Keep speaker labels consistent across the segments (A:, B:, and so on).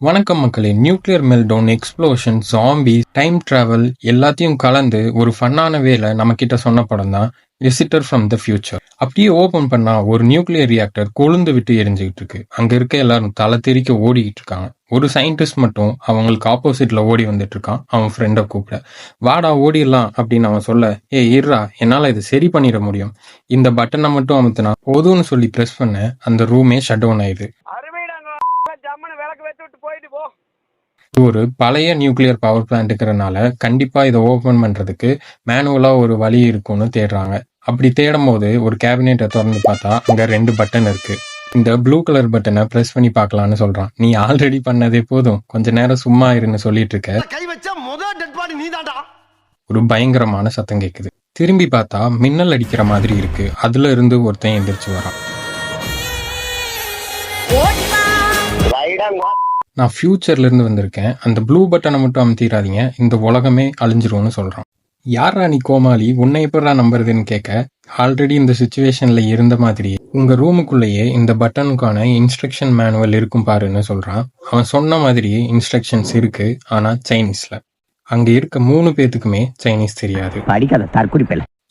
A: வணக்கம் மக்களே. Nuclear meltdown, explosion, zombies, time travel எல்லாத்தையும் கலந்து ஒரு ஃபன்னான வேல நம்ம கிட்ட சொன்ன படம் தான் விசிட்டர் ஃப்ரம் த ஃபியூச்சர். அப்படியே ஓபன் பண்ணா ஒரு நியூக்ளியர் ரியாக்டர் கொழுந்து விட்டு எரிஞ்சுக்கிட்டு இருக்கு. அங்க இருக்க எல்லாரும் தலை தெறிக்க ஓடிக்கிட்டு இருக்காங்க. ஒரு சயின்டிஸ்ட் மட்டும் அவங்களுக்கு ஆப்போசிட்ல ஓடி வந்துட்டு இருக்கான். அவன் ஃப்ரெண்டை கூப்பிட, வாடா ஓடிடலாம் அப்படின்னு அவன் சொல்ல, இருடா, என்னால இதை சரி பண்ணிட முடியும், இந்த பட்டனை மட்டும் அமுத்தினா போதும்னு சொல்லி பிரஸ் பண்ண அந்த ரூமே ஷட் டவுன் ஆயிடுது. ஒரு பழைய நியூக்ளியர் பவர் பிளான்ட்ங்கிறனால கண்டிப்பா இதை ஓபன் பண்றதுக்கு மேனுவலா ஒரு வழி இருக்கும்னு தேடுறாங்க. அப்படி தேடும் போது ஒரு கேபினெட்டை திறந்து பார்த்தா அங்க 2 பட்டன் இருக்கு. இந்த ப்ளூ கலர் பட்டனை பிரஸ் பண்ணி பார்க்கலான்னு சொல்றான். நீ ஆல்ரெடி பண்ணதே போதும், கொஞ்ச நேரம் சும்மா இருன்னு சொல்லிட்டு இருக்க. ஒரு பயங்கரமான சத்தம் கேக்குது. திரும்பி பார்த்தா மின்னல் அடிக்கிற மாதிரி இருக்கு. அதுல இருந்து ஒருத்தன் எந்திரிச்சு வரான். நான் ஃபியூச்சர்ல இருந்து வந்திருக்கேன், அந்த ப்ளூ பட்டனை மட்டும் அமுத்திடாதீங்க, இந்த உலகமே அழிஞ்சிரும்னு சொல்றான். யாரா நீ கோமாளி, உன்னை எப்படா நம்புறதுன்னு கேட்க, ஆல்ரெடி இந்த சுச்சுவேஷன்ல இருந்த மாதிரியே உங்க ரூமுக்குள்ளேயே இந்த பட்டனுக்கான இன்ஸ்ட்ரக்ஷன் மேனுவல் இருக்கும் பாருன்னு சொல்றான். அவன் சொன்ன மாதிரியே இன்ஸ்ட்ரக்ஷன்ஸ் இருக்கு, ஆனா சைனீஸ்ல. அங்க இருக்க 3 பேத்துக்குமே சைனீஸ் தெரியாது.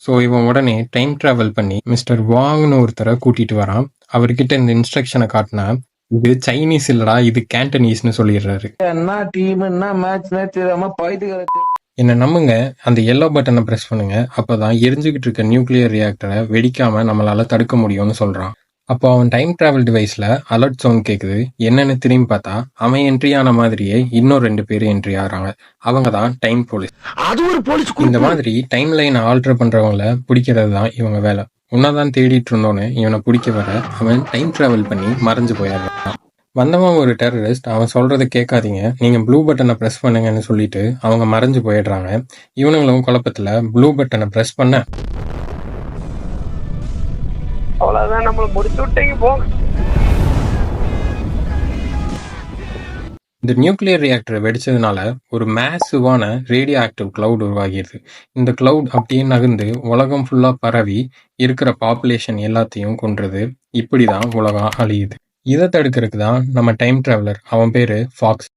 A: சோ இவன் உடனே டைம் டிராவல் பண்ணி மிஸ்டர் வாங்னு ஒருத்தரை கூட்டிட்டு வரான். அவர்கிட்ட இந்த இன்ஸ்ட்ரக்ஷனை காட்டினா, இது சைனீஸ் இல்லடா, இது கேண்டனீஸ்னு சொல்லிடுறாரு. என்ன நம்புங்க, அந்த எல்லோ பட்டனை பிரஸ் பண்ணுங்க, அப்பதான் எரிஞ்சுக்கிட்டு இருக்க நியூக்ளியர் ரியாக்டரை வெடிக்காம நம்மளால தடுக்க முடியும்னு சொல்றான். அப்போ அவன் டைம் டிராவல் டிவைஸ்ல அலர்ட் சவுண்ட் கேக்குது. என்னன்னு திரும்பி பார்த்தா அவன் என்ட்ரி ஆன மாதிரியே இன்னும் 2 பேர் என்ட்ரி ஆகிறாங்க. அவங்க தான் டைம் போலீஸ். இந்த மாதிரி டைம் லைனை ஆல்டர் பண்றவங்கள பிடிக்கிறது தான் இவங்க வேலை. உன்னதான் தேடிட்டு இருந்தோன்னு இவனை பிடிக்க வர அவன் டைம் டிராவல் பண்ணி மறைஞ்சு போயிடுறான். வந்தவன் ஒரு டெரரிஸ்ட். அவன் சொல்றதை கேட்காதீங்க, நீங்க ப்ளூ பட்டனை பிரஸ் பண்ணுங்கன்னு சொல்லிட்டு அவங்க மறைஞ்சு போயிடுறாங்க. இவனுங்களும் குழப்பத்துல ப்ளூ பட்டனை பிரஸ் பண்ண, அவ்வளவுதான், நம்மள முடிச்சு விட்டீங்க போங்க. இந்த நியூக்ளியர் ரியாக்டரை வெடிச்சதுனால ஒரு மேசிவான ரேடியோ ஆக்டிவ் கிளவுட் உருவாகிடுது. இந்த கிளவுட் அப்படியே நகர்ந்து உலகம் ஃபுல்லா பரவி இருக்கிற பாப்புலேஷன் எல்லாத்தையும் கொன்றது. இப்படிதான் உலகம் அழியுது. இதை தடுக்கிறதுக்கு தான் நம்ம டைம் டிராவலர், அவன் பேரு ஃபாக்ஸ்,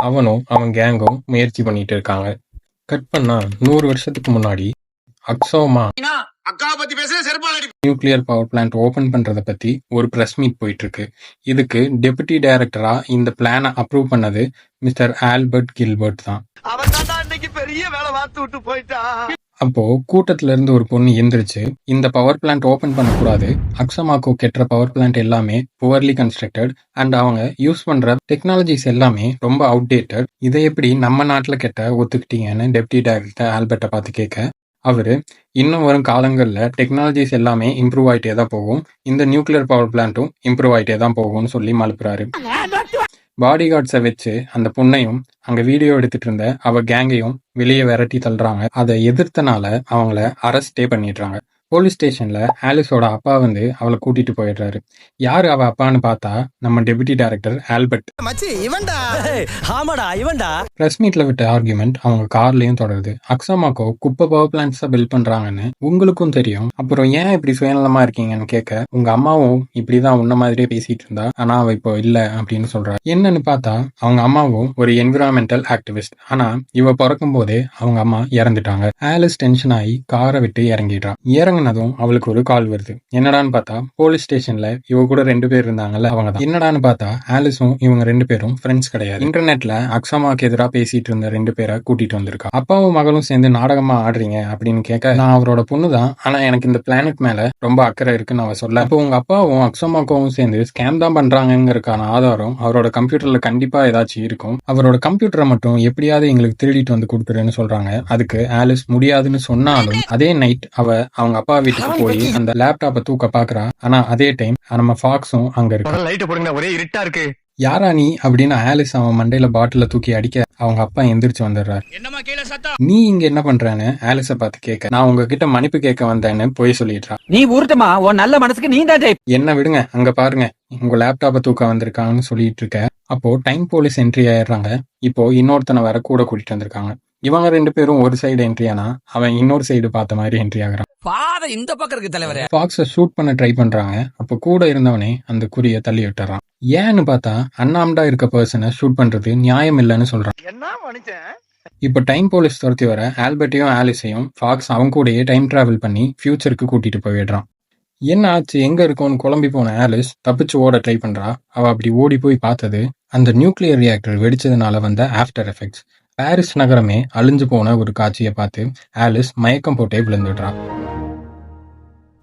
A: அவனும் அவன் கேங்கும் முயற்சி பண்ணிட்டு இருக்காங்க. கட் பண்ணா 100 வருஷத்துக்கு முன்னாடி அக்ஸோமா நியூக்ளியர் பவர் பிளான்ட் ஓபன் பண்றத பத்தி ஒரு பிரஸ் மீட் போயிட்டு இருக்கு. இதுக்கு டெபுட்டி டைரக்டரா இந்த பிளானை அப்ரூவ் பண்ணது மிஸ்டர் ஆல்பர்ட் கில்பர்ட் தான். அப்போ கூட்டத்துல இருந்து ஒரு பொண்ணு எந்திரிச்சு, இந்த பவர் பிளான்ட் ஓபன் பண்ணக்கூடாது, அக்ஸமாக்கோ கெட்டுற பவர் பிளான்ட் எல்லாமே புவர்லி கன்ஸ்ட்ரக்டட் அண்ட் அவங்க யூஸ் பண்ற டெக்னாலஜிஸ் எல்லாமே ரொம்ப அவுடேட்டட், இதை எப்படி நம்ம நாட்டுல கெட்ட ஒத்துக்கிட்டீங்கன்னு டெப்டி டைரக்டர் ஆல்பர்ட்டை பார்த்து கேட்க, அவரு இன்னும் வரும் காலங்கள்ல டெக்னாலஜிஸ் எல்லாமே இம்ப்ரூவ் ஆயிட்டே தான் போகும், இந்த நியூக்ளியர் பவர் பிளான்ட்டும் இம்ப்ரூவ் ஆயிட்டே தான் போகும்னு சொல்லி மழுப்புறாரு. பாடி கார்ட்ஸை வச்சு அந்த பொண்ணையும் அங்க வீடியோ எடுத்துட்டு இருந்த அவ கேங்கையும் வெளியே விரட்டி தள்ளுறாங்க. அதை எதிர்த்தனால அவங்கள அரெஸ்டே பண்ணிடுறாங்க. போலீஸ் ஸ்டேஷன்ல ஆலிஸோட அப்பா வந்து அவளை கூட்டிட்டு போயிடுறாரு. யாரு அவ அப்பான்னு பார்த்தா நம்ம டெபுட்டி டைரக்டர் ஆல்பர்ட். பிரஸ் மீட்ல விட்ட ஆர்குமெண்ட் அவங்க கார்லயும் தொடருது. அக்ஸமாக்கோ குப்பை பவர் பிளான்ட்ஸ் பில்ட் பண்றாங்கன்னு உங்களுக்கும் தெரியும், அப்புறம் ஏன் இப்படி சுயநலமா இருக்கீங்கன்னு கேட்க, உங்க அம்மாவும் இப்படிதான் உன்ன மாதிரியே பேசிட்டு இருந்தா, ஆனா அவ இப்போ இல்ல அப்படின்னு சொல்றாரு. என்னன்னு பார்த்தா அவங்க அம்மாவும் ஒரு என்விரான்மெண்டல் ஆக்டிவிஸ்ட். ஆனா இவ பிறக்கும் போதே அவங்க அம்மா இறந்துட்டாங்க. ஆலிஸ் டென்ஷன் ஆகி காரை விட்டு இறங்கிடுறான். இறங்கினதும் அவளுக்கு ஒரு கால் வருது. என்னடான்னு பார்த்தா போலீஸ் ஸ்டேஷன்ல இவ கூட 2 பேர் இருந்தாங்கல்ல, அவங்க தான். என்னடான்னு பார்த்தா ஆலிஸும் இவங்க 2 பேரும் ஃப்ரெண்ட்ஸ் கிடையாது. இன்டர்நெட்ல அக்ஸமாக்கு எதிராக பேசிட்டு இருந்த 2 பேரை கூட்டிட்டு வந்திருக்கா. அப்பாவும் மகளும் சேர்ந்து நாடகமா ஆடுறீங்க அப்படின்னு கேட்க, நான் அவரோட பொண்ணு தான், ஆனா எனக்கு இந்த பிளானட் மேல ரொம்ப அக்கறை இருக்குன்னு அவ சொல்ல, அப்போ உங்க அப்பாவும் அக்ஸமாக்கவும் சேர்ந்து ஸ்கேம் தான் பண்றாங்கிறதுக்கான ஆதாரம் அவரோட கம்ப்யூட்டர்ல கண்டிப்பா ஏதாச்சும் இருக்கும், அவரோட கம்ப்யூட்டரை மட்டும் எப்படியாவது எங்களுக்கு திருடிட்டு வந்து கொடுத்துருன்னு சொல்றாங்க. அதுக்கு ஆலிஸ் முடியாதுன்னு சொன்னாலும் அதே நைட் அவ அவங்க அப்பா வீட்டுக்கு போய் அந்த லேப்டாப்பை தூக்க பாக்குறா. ஆனா அதே டைம் நம்ம ஃபாக்ஸும் அங்க இருக்கு. ஒரே இருட்டா இருக்கு, யாரா நீ அப்படின்னு ஆலிஸ் அவன் மண்டையில பாட்டில தூக்கி அடிக்க அவங்க அப்பா எந்திரிச்சு வந்துடுறாரு. நீ இங்க என்ன பண்றேன்னு ஆலிஸ பார்த்து கேட்க, நான் உங்ககிட்ட மன்னிப்பு கேட்க வந்தேன்னு போய் சொல்லிடுறா.
B: நீ ஊர்ட்டமா, உன் நல்ல மனசுக்கு நீ தான்
A: என்ன விடுங்க, அங்க பாருங்க உங்க லேப்டாப்பை தூக்க வந்திருக்காங்கன்னு சொல்லிட்டு இருக்க. அப்போ டைம் போலீஸ் என்ட்ரி ஆயிடுறாங்க. இப்போ இன்னொருத்தனை வேற கூட கூட்டிட்டு வந்திருக்காங்க. இவங்க 2 பேரும் ஒரு சைடு என்ட்ரி ஆனா அவன் இன்னொரு சைடு பார்த்த மாதிரி என்ட்ரி ஆகுறான்.
B: பாதை இந்த பக்கம் இருக்கு தலைவரே.
A: ஃபாக்ஸை ஷூட் பண்ண ட்ரை பண்றாங்க. அப்போ கூட இருந்தவனே அந்த குறியை தள்ளி விட்டுறான். ஏன்னு பார்த்தா அன்ஆர்ம்டா இருக்க பர்சனை ஷூட் பண்றது நியாயம் இல்லைன்னு சொல்றான். இப்போ டைம் போலீஸ் துரத்தி வர ஆல்பர்ட்டையும் ஆலிஸையும் ஃபாக்ஸ் அவங்க கூடயே டைம் டிராவல் பண்ணி ஃபியூச்சருக்கு கூட்டிட்டு போயிடுறான். என்ன ஆச்சு, எங்க இருக்கோன்னு குழம்பி போன ஆலிஸ் தப்பிச்சு ஓட ட்ரை பண்றா. அவ அப்படி ஓடி போய் பார்த்தது அந்த நியூக்ளியர் ரியாக்டர் வெடிச்சதுனால வந்த ஆஃப்டர் எஃபெக்ட்ஸ். பாரிஸ் நகரமே அழிஞ்சு போன ஒரு காட்சியை பார்த்து ஆலிஸ் மயக்கம் போட்டே விழுந்துடுறா.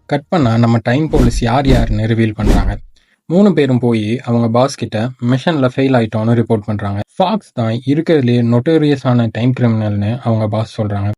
A: கட் பண்ணா நம்ம டைம் போலீஸ் யார் யாருன்னு ரிவீல் பண்றாங்க. 3 பேரும் போய் அவங்க பாஸ் கிட்ட மிஷன்ல ஃபெயில் ஆயிட்டோம்னு ரிப்போர்ட் பண்றாங்க. ஃபாக்ஸ் தான் இருக்கிறதுலே நொட்டோரியஸான டைம் கிரிமினல்னு அவங்க பாஸ் சொல்றாங்க.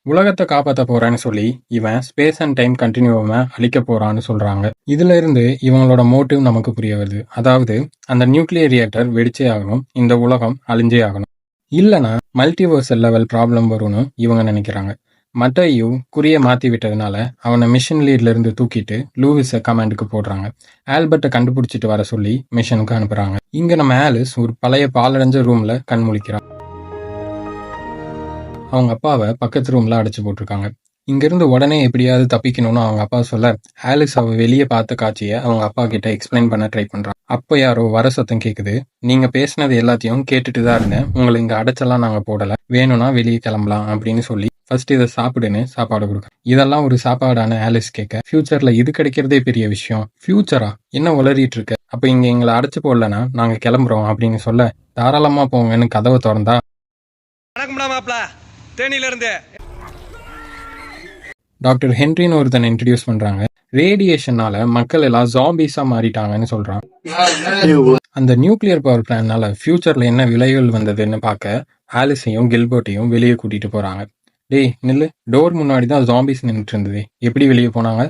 A: உலகத்தை காப்பாற்ற போறேன்னு சொல்லி இவன் ஸ்பேஸ் அண்ட் டைம் கண்டினியூவை அழிக்க போறான்னு சொல்றாங்க. இதுல இருந்து இவங்களோட மோட்டிவ் நமக்கு புரிய வருது. அதாவது அந்த நியூக்ளியர் ரியாக்டர் வெடிச்சே ஆகணும், இந்த உலகம் அழிஞ்சே ஆகணும், இல்லைன்னா மல்டிவர்சல் லெவல் ப்ராப்ளம் வரும்னு இவங்க நினைக்கிறாங்க. மட்டையு குறிய மாத்தி விட்டதுனால அவனை மிஷன் லீட்ல இருந்து தூக்கிட்டு லூவிஸை கமாண்டுக்கு போடுறாங்க. ஆல்பர்ட்டை கண்டுபிடிச்சிட்டு வர சொல்லி மிஷனுக்கு அனுப்புறாங்க. இங்க நம்ம ஆலிஸ் ஒரு பழைய பாலடைஞ்ச ரூம்ல கண் முழிக்கிறான். அவங்க அப்பாவை பக்கத்து ரூம்ல அடைச்சு போட்டிருக்காங்க. இங்கிருந்து உடனே எப்படியாவது தப்பிக்கணும்னு அவங்க அப்பா சொல்ல ஆலிஸ் அவ வெளியே பார்த்த காட்சியை அவங்க அப்பா கிட்ட எக்ஸ்பிளைன் பண்ண ட்ரை பண்றான். அப்போ யாரோ வர சத்தம் கேக்குது. நீங்க பேசினது எல்லாத்தையும் கேட்டுட்டு தான் இருந்தேன், உங்களை இங்க அடைச்செல்லாம் நாங்க போடல, வேணும்னா வெளியே கிளம்பலாம் அப்படின்னு சொல்லி ஃபர்ஸ்ட் இதை சாப்பிடுன்னு சாப்பாடு கொடுக்க. இதெல்லாம் ஒரு சாப்பாடான ஆலிஸ் கேட்க, ஃபியூச்சர்ல இது கிடைக்கிறதே பெரிய விஷயம், ஃபியூச்சரா என்ன உளறிட்டு இருக்க, அப்ப இங்க எங்களை அடைச்சு போடலன்னா நாங்க கிளம்புறோம் அப்படின்னு சொல்ல, தாராளமா போங்கன்னு கதவை திறந்தா டாக்டர் ஹென்ரின்னு ஒருத்தன் இன்ட்ரடியூஸ் பண்றாங்க. ரேடியேஷனால மக்கள் எல்லாம் ஜாம்பிஸா மாறிட்டாங்கன்னு சொல்றான். அந்த நியூக்ளியர் பவர் பிளான்னால ஃபியூச்சர்ல என்ன விளைவுகள் வந்ததுன்னு பார்க்க ஆலிஸையும் கில்பர்ட்டையும் வெளியே கூட்டிட்டு போறாங்க. டேய் நில்லு, டோர் முன்னாடி தான் ஜாம்பிஸ் நின்றுட்டு இருந்தது, எப்படி வெளியே போனாங்க?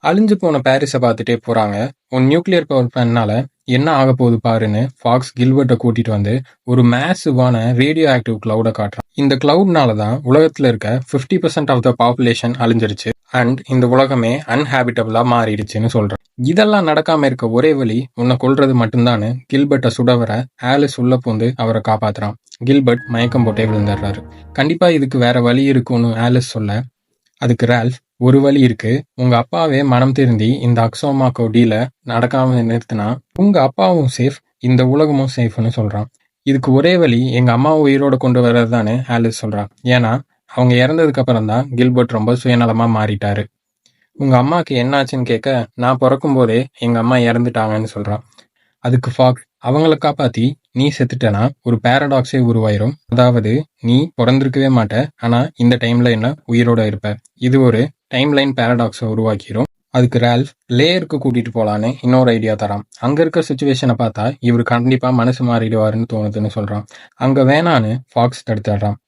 A: அழிஞ்சு போன பாரிஸை பார்த்துட்டே போறாங்க. உன் நியூக்ளியர் பவர் பிளான்னால என்ன ஆக போகுது பாருன்னு ஃபாக்ஸ் கில்பர்ட்டை கூட்டிட்டு வந்து ஒரு மேசிவான ரேடியோ ஆக்டிவ் கிளவுட காட்டுறான். இந்த கிளவுட்னால தான் உலகத்துல இருக்க 50% ஆஃப் த பாப்புலேஷன் அழிஞ்சிருச்சு அண்ட் இந்த உலகமே அன்ஹேபிட்டபிளா மாறிடுச்சுன்னு சொல்றான். இதெல்லாம் நடக்காம இருக்க ஒரே வழி உன்னை கொல்றது மட்டும்தான்னு கில்பர்ட்டை சுடவர ஆலிஸ் உள்ள பூந்து அவரை காப்பாத்துறான். கில்பர்ட் மயக்கம் போட்டே விழுந்துடுறாரு. கண்டிப்பா இதுக்கு வேற வழி இருக்குன்னு ஆலிஸ் சொல்ல, அதுக்கு ரால்ஃப், ஒரு வழி இருக்கு, உங்க அப்பாவே மனம் திருந்தி இந்த அக்ஸோமாக்கோ டீல நடக்காம நிறுத்தினா உங்க அப்பாவும் சேஃப், இந்த உலகமும் சேஃப்னு சொல்றான். இதுக்கு ஒரே வழி எங்க அம்மாவை உயிரோட கொண்டு வர்றதுதானே ஆலிஸ் சொல்றான். ஏன்னா அவங்க இறந்ததுக்கு அப்புறம் தான் கில்பர்ட் ரொம்ப சுயநலமா மாறிட்டாரு. உங்க அம்மாக்கு என்னாச்சுன்னு கேட்க, நான் பிறக்கும் போதே எங்க அம்மா இறந்துட்டாங்கன்னு சொல்றான். அதுக்கு ஃபாக்ஸ், அவங்கள காப்பாத்தி நீ செத்துட்டனா ஒரு பேரடாக்ஸே உருவாயிரும், அதாவது நீ பிறந்திருக்கவே மாட்ட, ஆனா இந்த டைம்ல என்ன உயிரோட இருப்ப, இது ஒரு டைம் லைன் பேரடாக்ஸை உருவாக்கிரும். அதுக்கு ரால்ஃப் லேயருக்கு கூட்டிட்டு போலான்னு இன்னொரு ஐடியா தரான். அங்க இருக்க சுச்சுவேஷனை பார்த்தா இவர் கண்டிப்பா மனசு மாறிடுவாருன்னு தோணுதுன்னு சொல்றான். அங்க வேணான்னு ஃபாக்ஸ் தடுத்துடுறான்.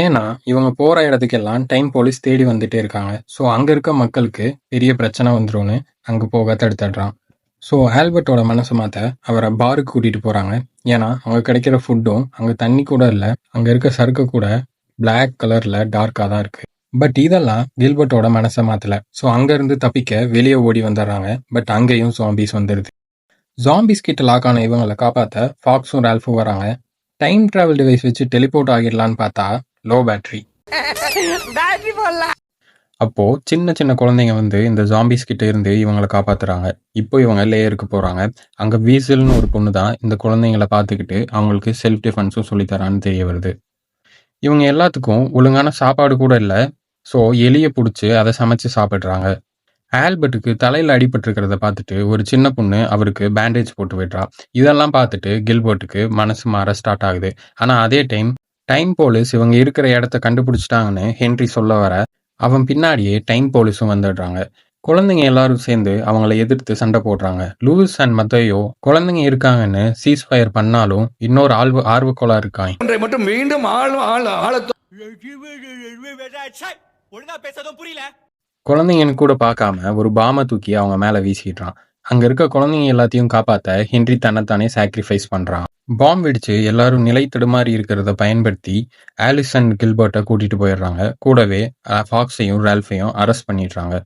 A: ஏன்னா இவங்க போற இடத்துக்கெல்லாம் டைம் போலீஸ் தேடி வந்துட்டே இருக்காங்க. ஸோ அங்க இருக்க மக்களுக்கு பெரிய பிரச்சனை வந்துரும்னு அங்க போக தடுத்துடுறான். ஸோ ஆல்பர்ட்டோட மனசு மாத்த அவரை பாருக்கு கூட்டிட்டு போறாங்க. ஏன்னா அங்க கிடைக்கிற ஃபுட்டும் அங்க தண்ணி கூட இல்லை, அங்க இருக்க சரக்கு கூட பிளாக் கலர்ல டார்க்கா தான் இருக்கு. பட் இதெல்லாம் கில்பர்ட்டோட மனசை மாத்தல. ஸோ அங்க இருந்து தப்பிக்க வெளியே ஓடி வந்துடுறாங்க. பட் அங்கேயும் ஜாம்பிஸ் வந்துடுது. ஜாம்பிஸ் கிட்ட லாக் ஆன இவங்களை காப்பாத்த ஃபாக்ஸும் ரால்ஃபும் வராங்க. டைம் டிராவல் டிவைஸ் வச்சு டெலிபோர்ட் ஆகிடலான்னு பார்த்தா லோ பேட்டரி. அப்போ சின்ன சின்ன குழந்தைங்க வந்து இந்த ஜாம்பிஸ் கிட்ட இருந்து இவங்களை காப்பாத்துறாங்க. இப்போ இவங்க லேயருக்கு போறாங்க. அங்க வீசல்னு ஒரு பொண்ணு தான் இந்த குழந்தைங்களை பார்த்துக்கிட்டு அவங்களுக்கு செல்ஃப் டிஃபென்ஸும் சொல்லித்தரான்னு தெரிய வருது. இவங்க எல்லாத்துக்கும் ஒழுங்கான சாப்பாடு கூட இல்லை. ஸோ எலியை பிடிச்சி அதை சமைச்சு சாப்பிட்றாங்க. ஆல்பர்ட்டுக்கு தலையில் அடிபட்டிருக்கிறத பார்த்துட்டு ஒரு சின்ன பொண்ணு அவருக்கு பேண்டேஜ் போட்டு விடுறா. இதெல்லாம் பார்த்துட்டு கில்பர்ட்டுக்கு மனசு மாற ஸ்டார்ட் ஆகுது. ஆனால் அதே டைம் போலீஸ் இவங்க இருக்கிற இடத்த கண்டுபிடிச்சிட்டாங்கன்னு ஹென்றி சொல்ல வர அவன் பின்னாடியே டைம் போலீஸும் வந்துடுறாங்க. குழந்தைங்க எல்லாரும் சேர்ந்து அவங்கள எதிர்த்து சண்டை போடுறாங்க. லூயிஸ் அண்ட் மத்தையோ குழந்தைங்க இருக்காங்கன்னு சீஸ் ஃபயர் பண்ணாலும் இன்னொரு ஆர்வக்கோளா இருக்காங்க. குழந்தைங்கன்னு கூட பார்க்காம ஒரு பாமை தூக்கி அவங்க மேல வீசிடுறான். அங்க இருக்க குழந்தைங்க எல்லாத்தையும் காப்பாத்த ஹென்றி தன்னைத்தானே சாக்ரிஃபைஸ் பண்றான். பாம் வெடிச்சு எல்லாரும் நிலை தடுமாறி இருக்கிறத பயன்படுத்தி ஆலிஸ் அண்ட் கில்பர்ட்டை கூட்டிட்டு போயிடுறாங்க. கூடவே ஃபாக்ஸையும் ரால்ஃபையும் அரெஸ்ட் பண்ணிடுறாங்க.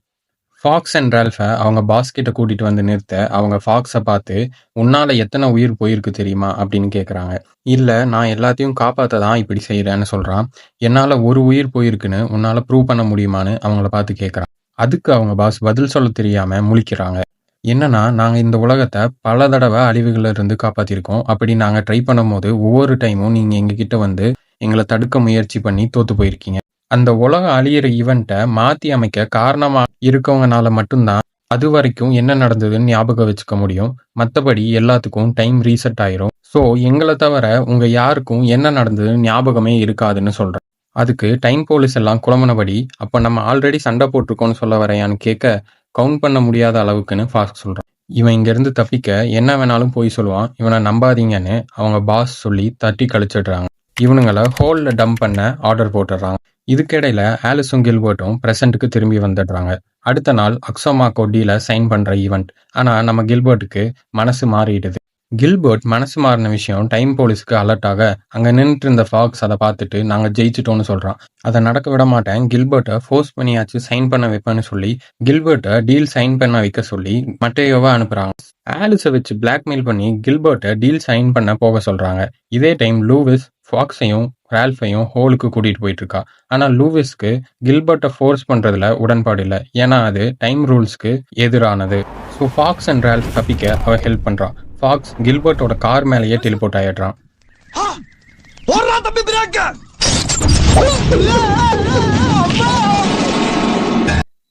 A: ஃபாக்ஸ் அண்ட் ரால்ஃபை அவங்க பாஸ் கிட்ட கூட்டிட்டு வந்து நிறுத்த அவங்க ஃபாக்ஸை பார்த்து உன்னால எத்தனை உயிர் போயிருக்கு தெரியுமா அப்படின்னு கேட்குறாங்க. இல்லை, நான் எல்லாத்தையும் காப்பாற்ற தான் இப்படி செய்கிறேன்னு சொல்கிறான். என்னால் ஒரு உயிர் போயிருக்குன்னு உன்னால் ப்ரூவ் பண்ண முடியுமான்னு அவங்கள பார்த்து கேட்குறான். அதுக்கு அவங்க பாஸ் பதில் சொல்ல தெரியாமல் முழிக்கிறாங்க. என்னன்னா, நாங்கள் இந்த உலகத்தை பல தடவை அழிவுகளில் இருந்து காப்பாற்றிருக்கோம். அப்படி நாங்கள் ட்ரை பண்ணும்போது ஒவ்வொரு டைமும் நீங்கள் எங்ககிட்ட வந்து எங்களை தடுக்க முயற்சி பண்ணி தோற்று போயிருக்கீங்க. அந்த உலகம் அழியிற ஈவெண்ட்டை மாற்றி அமைக்க காரணமாக இருக்கவங்கனால மட்டும்தான் அது வரைக்கும் என்ன நடந்ததுன்னு ஞாபகம் வச்சுக்க முடியும். மற்றபடி எல்லாத்துக்கும் டைம் ரீசெட் ஆயிரும். ஸோ எங்களை தவிர உங்கள் யாருக்கும் என்ன நடந்ததுன்னு ஞாபகமே இருக்காதுன்னு சொல்கிறேன். அதுக்கு டைம் போலீஸ் எல்லாம் குழம்புனபடி, அப்போ நம்ம ஆல்ரெடி சண்டை போட்டிருக்கோன்னு சொல்ல வரையான்னு கேட்க, கவுண்ட் பண்ண முடியாத அளவுக்குன்னு ஃபாக்ஸ் சொல்கிறான். இவன் இங்கேருந்து தப்பிக்க என்ன வேணாலும் போய் சொல்லுவான், இவனை நம்பாதீங்கன்னு அவங்க பாஸ் சொல்லி தட்டி கழிச்சிடுறாங்க. இவனுங்களை ஹோலில் டம்ப் பண்ண ஆர்டர் போட்டுடுறாங்க. இதுக்கிடையில ஆலிஸும் கில்பர்ட்டும் ப்ரெசண்ட்டுக்கு திரும்பி வந்துடுறாங்க. அடுத்த நாள் அக்ஸோமாக்கோ டீல சைன் பண்ணுற ஈவெண்ட். ஆனால் நம்ம கில்பர்ட்டுக்கு மனசு மாறிடுது. கில்பர்ட் மனசு மாறின விஷயம் டைம் போலீஸுக்கு அலர்ட் ஆக, அங்கே நின்றுட்டு இருந்த ஃபாக்ஸ் அதை பார்த்துட்டு நாங்கள் ஜெயிச்சிட்டோன்னு சொல்கிறான். அதை நடக்க விட மாட்டேன், கில்பர்ட்டை ஃபோர்ஸ் பண்ணியாச்சு சைன் பண்ண வைப்பேன்னு சொல்லி கில்பர்ட்டை டீல் சைன் பண்ண வைக்க சொல்லி மட்டேயோவை அனுப்புகிறாங்க. ஆலிஸை வச்சு பிளாக்மெயில் பண்ணி கில்பர்ட்டை டீல் சைன் பண்ண போக சொல்கிறாங்க. இதே டைம் லூவிஸ் ஃபாக்ஸையும் ரால்ஃபையும் ஹோலுக்கு கூட்டிகிட்டு போயிட்டு இருக்கா. ஆனால் லூவிஸ்க்கு கில்பர்ட்டை ஃபோர்ஸ் பண்ணுறதுல உடன்பாடு இல்லை, ஏன்னா அது டைம் ரூல்ஸ்க்கு எதிரானது. ஸோ ஃபாக்ஸ் அண்ட் ரால்ஃப் தப்பிக்க அவ ஹெல்ப் பண்ணுறான். ஃபாக்ஸ் கில்பர்ட்டோட கார் மேலேயே டெலிபோர்ட் ஆயிடுறான்.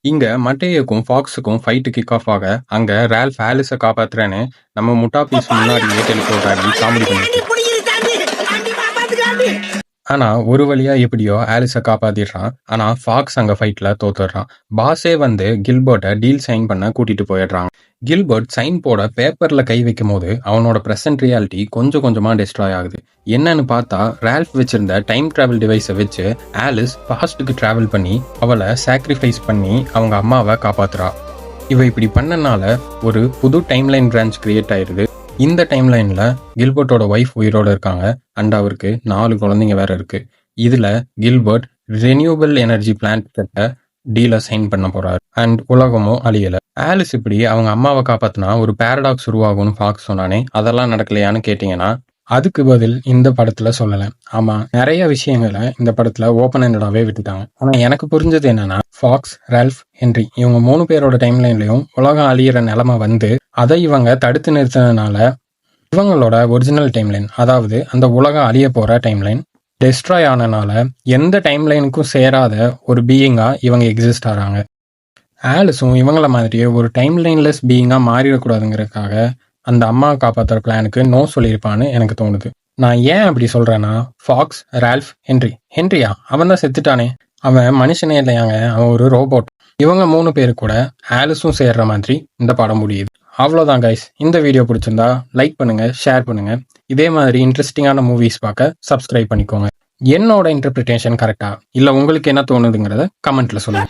A: இங்க மட்டேயோக்கும் ஃபாக்ஸுக்கும் ஃபைட்டு கிக் ஆஃப் ஆக, அங்க ரால்ஃப் ஆலிஸை காப்பாத்துறேன்னு நம்ம முட்டா பீஸ் முன்னாடியே டெலிபோர்ட் ஆகி காமெடி பண்ணிட்டு, ஆனா ஒரு வழியா எப்படியோ ஆலிஸை காப்பாத்திடுறான். ஆனா ஃபாக்ஸ் அங்க ஃபைட்ல தோத்துடுறான். பாஸே வந்து கில்பர்ட்டை டீல் சைன் பண்ண கூட்டிட்டு போயிடுறாங்க. கில்பர்ட் சைன் போட பேப்பர்ல கை வைக்கும் போது அவனோட பிரசன்ட் ரியாலிட்டி கொஞ்சம் கொஞ்சமா டிஸ்ட்ராய் ஆகுது. என்னன்னு பார்த்தா, ரால்ஃப் வச்சிருந்த டைம் டிராவல் டிவைஸை வச்சு ஆலிஸ் பாஸ்டுக்கு டிராவல் பண்ணி அவளை சாக்ரிஃபைஸ் பண்ணி அவங்க அம்மாவை காப்பாத்துறா. இவ இப்படி பண்ணனால ஒரு புது டைம்லைன் பிரான்ச் கிரியேட் ஆயிருது. இந்த டைம்லைன்ல கில்பர்ட்டோட ஒய்ஃப் உயிரோட இருக்காங்க. அண்ட் அவருக்கு 4 குழந்தைங்க வேற இருக்கு. இதுல கில்பர்ட் ரெனியூவபிள் எனர்ஜி பிளான்ட் கிட்ட டீல சைன் பண்ண போறாரு. அண்ட் உலகமும் அழியல. ஆலிஸ் இப்படி அவங்க அம்மாவை காப்பாத்தினா ஒரு பேரடாக்ஸ் உருவாகும்னு ஃபாக்ஸ் சொன்னானே, அதெல்லாம் நடக்கலையான்னு கேட்டீங்கன்னா அதுக்கு பதில் இந்த படத்துல சொல்லல. ஆமா, நிறைய விஷயங்களை இந்த படத்துல ஓப்பன் ஹெண்டடாவே விட்டுட்டாங்க. ஆனா எனக்கு புரிஞ்சது என்னன்னா, ஃபாக்ஸ், ரால்ஃப், ஹென்றி இவங்க 3 பேரோட டைம்லைன்லயும் உலகம் அழியிற நிலைமை வந்து அதை இவங்க தடுத்து நிறுத்தினால இவங்களோட ஒரிஜினல் டைம்லைன், அதாவது அந்த உலகம் அழிய போற டைம்லைன் டெஸ்ட்ராய் ஆனனால எந்த டைம்லைனுக்கும் சேராத ஒரு பீயிங்கா இவங்க எக்ஸிஸ்ட் ஆகிறாங்க. ஆலிஸும் இவங்கள மாதிரியே ஒரு டைம்லைன்லெஸ் பீயிங்கா மாறிடக்கூடாதுங்கிறதுக்காக அந்த அம்மா காப்பாற்றுற பிளானுக்கு நோ சொல்லியிருப்பான்னு எனக்கு தோணுது. நான் ஏன் அப்படி சொல்றேன்னா, ஃபாக்ஸ், ரால்ஃப், ஹென்ரியா அவன் தான் செத்துட்டானே, அவன் மனுஷனே இல்லையாங்க, அவன் ஒரு ரோபோட். இவங்க 3 பேரு கூட ஆலிஸும் சேர்ற மாதிரி இந்த படம் முடியுது. அவ்வளோதான் கைஸ். இந்த வீடியோ பிடிச்சிருந்தா லைக் பண்ணுங்க, ஷேர் பண்ணுங்க. இதே மாதிரி இன்ட்ரெஸ்டிங்கான மூவிஸ் பார்க்க சப்ஸ்கிரைப் பண்ணிக்கோங்க. என்னோட இன்டர்பிரிட்டேஷன் கரெக்டா இல்லை உங்களுக்கு என்ன தோணுதுங்கிறத கமெண்ட்ல சொல்லுங்க.